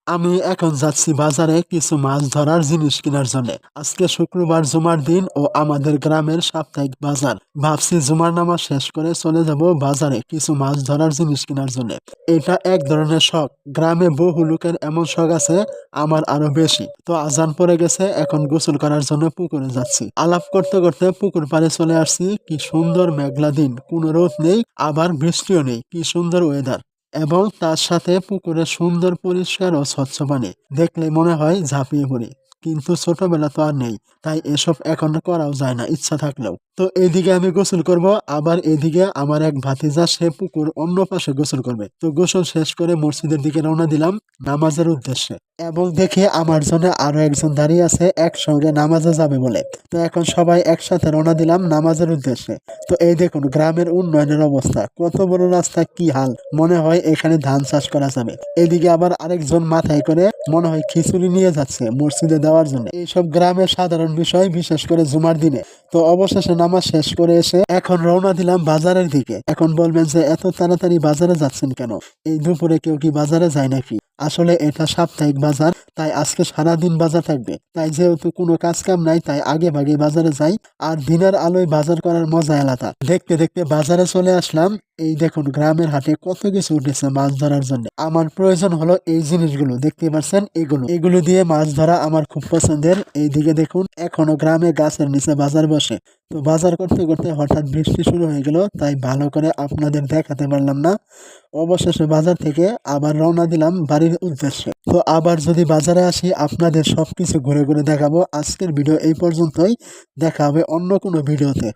আমি এখন যাচ্ছি বাজারে কিছু মাছ ধরার জিনিস কেনার জন্য। আজকে শুক্রবার জুমার দিন ও আমাদের গ্রামের সাপ্তাহিক বাজার। ভাবছি জুমার নামাজ শেষ করে চলে যাব বাজারে কিছু মাছ ধরার জিনিস কেনার জন্য। এটা এক ধরনের শখ। গ্রামে বহু লোকের এমন শখ আছে, আমার আরো বেশি। তো আজান পড়ে গেছে, এখন গোসল করার জন্য পুকুরে যাচ্ছি। আলাপ করতে করতে পুকুর পাড়ে চলে আসছি। কি সুন্দর মেঘলা দিন, কোনো রোদ নেই, আবার বৃষ্টিও নেই। কি সুন্দর ওয়েদার। এবং তার সাথে পুকুরে সুন্দর পরিষ্কার ও স্বচ্ছ পানি দেখলে মনে হয় ঝাঁপিয়ে পড়ি। কিন্তু ছোটবেলা তো আর নেই, তাই এসব এখন করাও যায় না ইচ্ছা থাকলেও। তো এইদিকে আমি গোসল করব, আবার এদিকে আমার এক ভাতিজা সে পুকুর অন্য পাশে গোসল করবে। তো গোসল শেষ করে মসজিদের দিকে রওনা দিলাম নামাজের উদ্দেশ্যে। এবং দেখে আমার জন্য আরো একজন দাঁড়িয়ে আছে, একসঙ্গে নামাজে যাবে বলে। তো এখন সবাই একসাথে রওনা দিলাম নামাজের উদ্দেশ্যে। তো এই দেখুন গ্রামের উন্নয়নের অবস্থা, কত বড় রাস্তা, কি হাল। মনে হয় এখানে ধান চাষ করা যাবে। এদিকে আবার আরেকজন মাথায় করে মনে হয় খিচুড়ি নিয়ে যাচ্ছে মসজিদে দেওয়ার জন্য। এইসব গ্রামের সাধারণ বিষয়, বিশেষ করে জুমার দিনে। তো অবশেষে নামাজ শেষ করে এসে এখন রওনা দিলাম বাজারের দিকে। এখন বলবেন যে এত তাড়াতাড়ি বাজারে যাচ্ছেন কেন? এই দুপুরে কেউ কি বাজারে যায় নাকি? আসলে এটা সাপ্তাহিক বাজার, তাই আজকে সারাদিন বাজার থাকবে। তাই যেহেতু কোনো কাজ কাম নাই, তাই আগে ভাগে বাজারে যাই। আর দিনের আলোয় বাজার করার মজা আলাদা। দেখতে দেখতে বাজারে চলে আসলাম। এই দেখুন গ্রামের হাটে কত কিছু উঠেছে মাছ ধরার জন্য। আমার প্রয়োজন হলো এই জিনিসগুলো, দেখতে পাচ্ছেন এগুলো এগুলো দিয়ে মাছ ধরা আমার খুব পছন্দের। এইদিকে দেখুন এখনো গ্রামে গাছের নিচে বাজার বসে। তো বাজার করতে করতে হঠাৎ বৃষ্টি শুরু হয়ে গেল, তাই ভালো করে আপনাদের দেখাতে পারলাম না। অবশেষে বাজার থেকে আবার রওনা দিলাম বাড়ির উদ্দেশ্যে। তো আবার যদি বাজারে আসি আপনাদের সবকিছু ঘুরে ঘুরে দেখাবো। আজকের ভিডিও এই পর্যন্তই, দেখা হবে অন্য কোনো ভিডিওতে।